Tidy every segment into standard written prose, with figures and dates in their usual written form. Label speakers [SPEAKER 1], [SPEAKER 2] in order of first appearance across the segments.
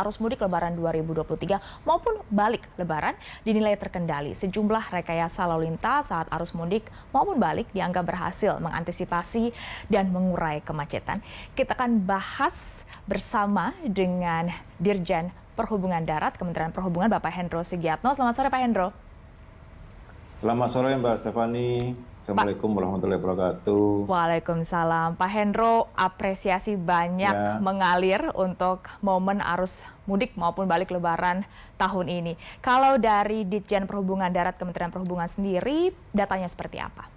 [SPEAKER 1] arus mudik Lebaran 2023 maupun balik Lebaran dinilai terkendali. Sejumlah rekayasa lalu lintas saat arus mudik maupun balik dianggap berhasil mengantisipasi dan mengurai kemacetan. Kita akan bahas bersama dengan Dirjen Perhubungan Darat Kementerian Perhubungan Bapak Hendro Sugiatno. Selamat sore Pak Hendro.
[SPEAKER 2] Selamat sore Mbak Stefani. Assalamualaikum warahmatullahi wabarakatuh.
[SPEAKER 1] Waalaikumsalam. Pak Hendro, apresiasi banyak mengalir untuk momen arus mudik maupun balik Lebaran tahun ini. Kalau dari Ditjen Perhubungan Darat Kementerian Perhubungan sendiri, datanya seperti apa?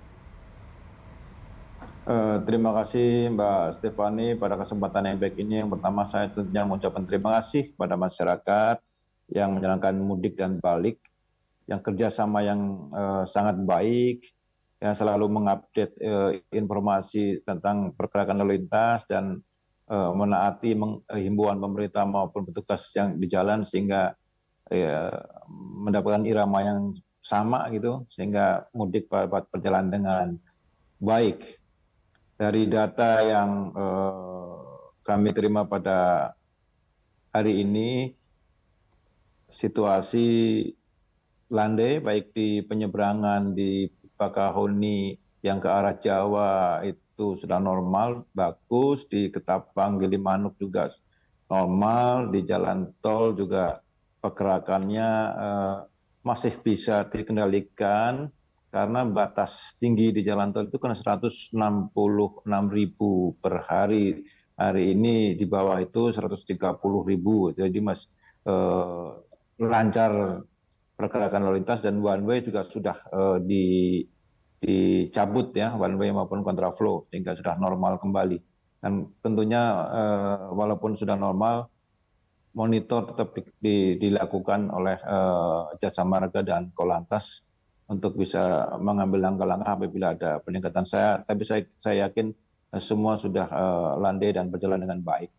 [SPEAKER 2] Terima kasih Mbak Stefani pada kesempatan yang baik ini. Yang pertama saya tentunya mengucapkan terima kasih kepada masyarakat yang menjalankan mudik dan balik, yang kerjasama yang sangat baik, yang selalu mengupdate informasi tentang pergerakan lalu lintas dan menaati himbauan pemerintah maupun petugas yang di jalan sehingga mendapatkan irama yang sama gitu, sehingga mudik dapat berjalan dengan baik. Dari data yang kami terima pada hari ini, situasi landai baik di penyeberangan di Bakahuni yang ke arah Jawa itu sudah normal, bagus. Di Ketapang, Gilimanuk juga normal. Di jalan tol juga pergerakannya masih bisa dikendalikan karena batas tinggi di jalan tol itu kan 166.000 per hari. Hari ini di bawah itu 130.000. Jadi lancar pergerakan lalu lintas, dan one way juga sudah dicabut ya, one way maupun kontraflow, sehingga sudah normal kembali. Dan tentunya walaupun sudah normal, monitor tetap dilakukan oleh Jasa Marga dan Korlantas untuk bisa mengambil langkah-langkah apabila ada peningkatan. Tapi saya yakin semua sudah landai dan berjalan dengan baik.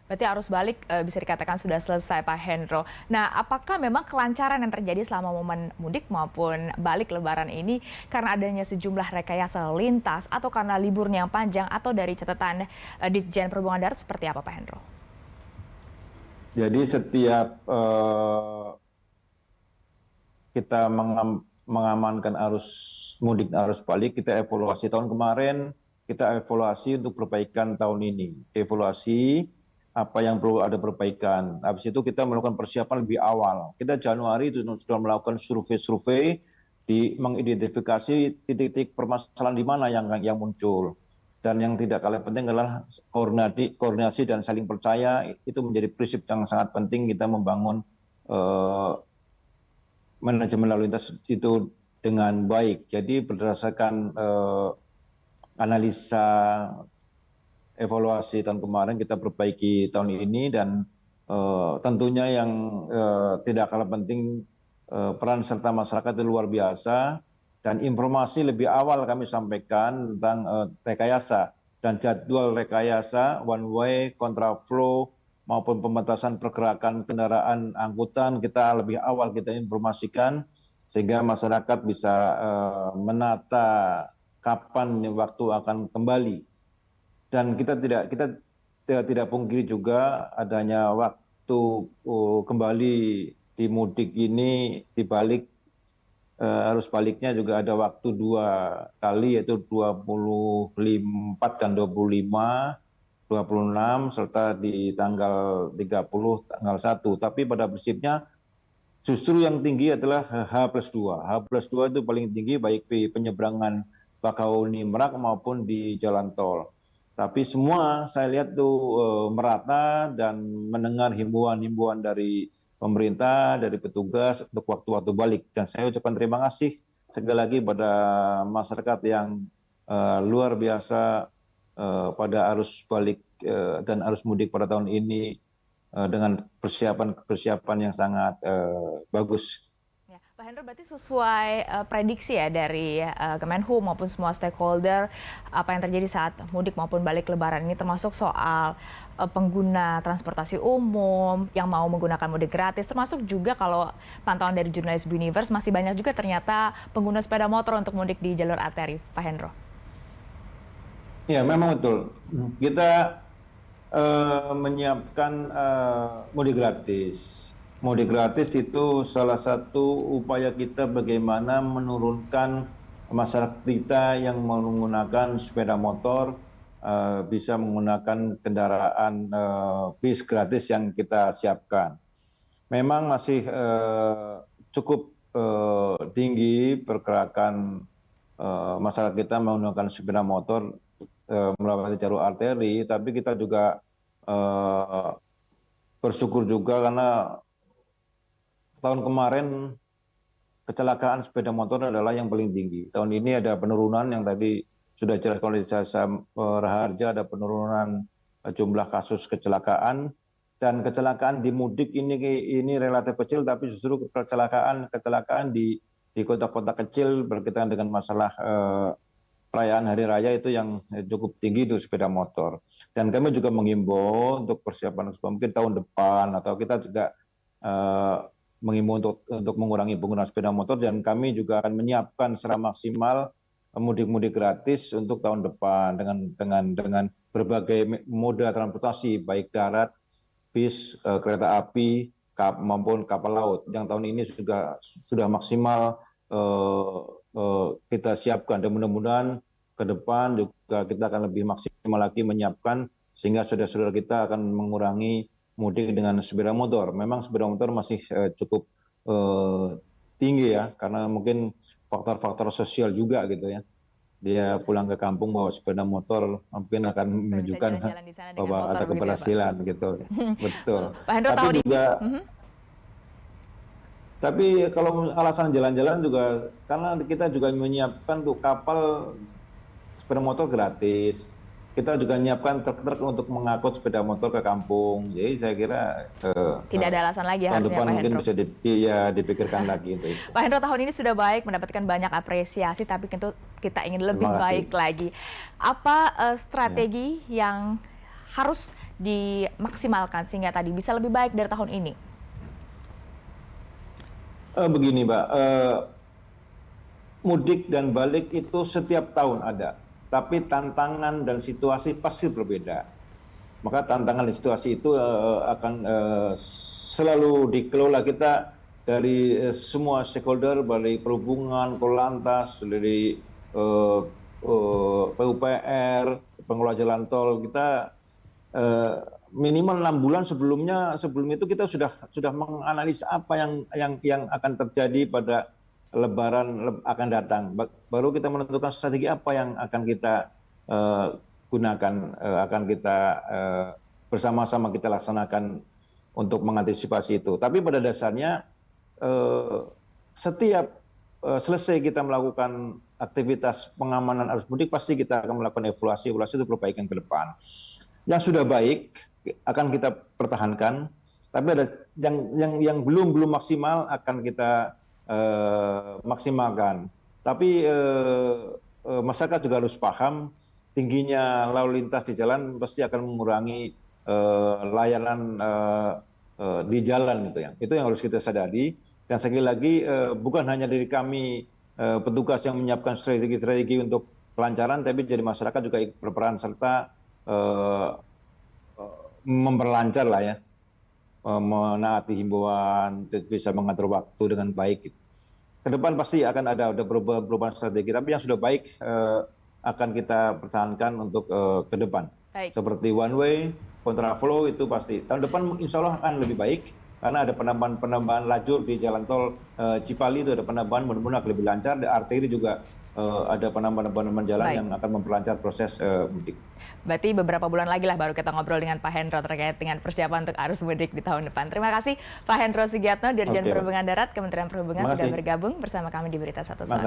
[SPEAKER 1] Berarti arus balik bisa dikatakan sudah selesai Pak Hendro. Nah, apakah memang kelancaran yang terjadi selama momen mudik maupun balik Lebaran ini karena adanya sejumlah rekayasa lalu lintas atau karena liburnya yang panjang, atau dari catatan Ditjen Perhubungan Darat seperti apa Pak Hendro?
[SPEAKER 2] Jadi setiap kita mengamankan arus mudik dan arus balik, kita evaluasi. Tahun kemarin kita evaluasi untuk perbaikan tahun ini. Evaluasi apa yang perlu ada perbaikan. Habis itu kita melakukan persiapan lebih awal. Kita Januari itu sudah melakukan survei mengidentifikasi titik-titik permasalahan di mana yang muncul. Dan yang tidak kalah penting adalah koordinasi dan saling percaya. Itu menjadi prinsip yang sangat penting kita membangun manajemen lalu lintas itu dengan baik. Jadi berdasarkan analisa evaluasi tahun kemarin, kita perbaiki tahun ini. Dan tentunya yang tidak kalah penting, peran serta masyarakat itu luar biasa, dan informasi lebih awal kami sampaikan tentang rekayasa dan jadwal rekayasa, one way, kontraflow maupun pembatasan pergerakan kendaraan angkutan. Kita lebih awal kita informasikan sehingga masyarakat bisa menata kapan waktu akan kembali. Dan kita tidak pungkiri juga adanya waktu kembali di mudik ini, di balik arus baliknya juga ada waktu 2 kali, yaitu 24 dan 25, 26, serta di tanggal 30, tanggal 1. Tapi pada prinsipnya justru yang tinggi adalah H+2. H+2 itu paling tinggi baik di penyeberangan Bakahuni Merak maupun di jalan tol. Tapi semua saya lihat tuh merata dan mendengar himbauan-himbauan dari pemerintah, dari petugas untuk waktu-waktu balik. Dan saya ucapkan terima kasih sekali lagi pada masyarakat yang luar biasa pada arus balik dan arus mudik pada tahun ini dengan persiapan yang sangat bagus.
[SPEAKER 1] Pak Hendro, berarti sesuai prediksi ya dari Kemenhub maupun semua stakeholder, apa yang terjadi saat mudik maupun balik Lebaran ini, termasuk soal pengguna transportasi umum yang mau menggunakan mudik gratis, termasuk juga kalau pantauan dari jurnalis Universe masih banyak juga ternyata pengguna sepeda motor untuk mudik di jalur arteri, Pak Hendro.
[SPEAKER 2] Ya, memang betul. Kita menyiapkan mudik gratis. Mudik gratis itu salah satu upaya kita bagaimana menurunkan masyarakat kita yang menggunakan sepeda motor bisa menggunakan kendaraan bis gratis yang kita siapkan. Memang masih cukup tinggi pergerakan masyarakat kita menggunakan sepeda motor melewati jalur arteri, tapi kita juga bersyukur juga karena tahun kemarin kecelakaan sepeda motor adalah yang paling tinggi. Tahun ini ada penurunan yang tadi sudah jelas oleh Jasa Raharja, ada penurunan jumlah kasus kecelakaan, dan kecelakaan di mudik ini relatif kecil, tapi justru kecelakaan di kota-kota kecil berkaitan dengan masalah perayaan hari raya itu yang cukup tinggi itu sepeda motor. Dan kami juga menghimbau untuk persiapan mungkin tahun depan, atau kita juga menghimbau untuk mengurangi penggunaan sepeda motor, dan kami juga akan menyiapkan secara maksimal mudik-mudik gratis untuk tahun depan dengan berbagai moda transportasi baik darat, bis, kereta api maupun kapal laut. Yang tahun ini sudah maksimal kita siapkan, dan mudah-mudahan ke depan juga kita akan lebih maksimal lagi menyiapkan sehingga saudara-saudara kita akan mengurangi mudik dengan sepeda motor. Memang sepeda motor masih cukup tinggi ya, karena mungkin faktor-faktor sosial juga gitu ya. Dia pulang ke kampung bawa sepeda motor mungkin akan menunjukkan bahwa ada keberhasilan gitu. Betul.
[SPEAKER 1] Pak Hendro,
[SPEAKER 2] tapi juga tapi kalau alasan jalan-jalan juga karena kita juga menyiapkan tuh kapal sepeda motor gratis. Kita juga menyiapkan truk-truk untuk mengangkut sepeda motor ke kampung. Jadi saya kira
[SPEAKER 1] tidak ada alasan lagi
[SPEAKER 2] tahun
[SPEAKER 1] harusnya
[SPEAKER 2] depan
[SPEAKER 1] Pak
[SPEAKER 2] mungkin
[SPEAKER 1] Hendro.
[SPEAKER 2] bisa dipikirkan lagi untuk itu.
[SPEAKER 1] Pak Hendro, tahun ini sudah baik, mendapatkan banyak apresiasi, tapi tentu kita ingin lebih baik lagi. Apa strategi yang harus dimaksimalkan sehingga tadi bisa lebih baik dari tahun ini?
[SPEAKER 2] Begini Mbak, mudik dan balik itu setiap tahun ada, tapi tantangan dan situasi pasti berbeda. Maka tantangan dan situasi itu akan selalu dikelola kita dari semua stakeholder, dari perhubungan, Korlantas, dari PUPR, pengelola jalan tol. Kita minimal 6 bulan sebelum itu kita sudah menganalisa apa yang akan terjadi pada Lebaran akan datang. Baru kita menentukan strategi apa yang akan kita gunakan, akan kita bersama-sama kita laksanakan untuk mengantisipasi itu. Tapi pada dasarnya setiap selesai kita melakukan aktivitas pengamanan arus mudik, pasti kita akan melakukan evaluasi itu perbaikan ke depan. Yang sudah baik akan kita pertahankan, tapi ada yang belum maksimal akan kita maksimalkan. Tapi masyarakat juga harus paham tingginya lalu lintas di jalan pasti akan mengurangi layanan di jalan gitu ya. Itu yang harus kita sadari. Dan sekali lagi bukan hanya dari kami petugas yang menyiapkan strategi untuk kelancaran, tapi dari masyarakat juga berperan serta memperlancar lah ya, menaati himbauan, bisa mengatur waktu dengan baik. Ke depan pasti akan ada perubahan strategi, tapi yang sudah baik akan kita pertahankan untuk ke depan. Baik. Seperti one way, kontraflow itu pasti. Tahun depan insya Allah akan lebih baik, karena ada penambahan lajur di jalan tol Cipali, itu ada penambahan mudah-mudahan lebih lancar. Di arteri juga ada penambahan jalan yang akan memperlancar proses mudik.
[SPEAKER 1] Berarti beberapa bulan lagi lah baru kita ngobrol dengan Pak Hendro terkait dengan persiapan untuk arus mudik di tahun depan. Terima kasih Pak Hendro Sugiatno, Dirjen Perhubungan Darat, Kementerian Perhubungan sudah bergabung bersama kami di Berita Satu Sore.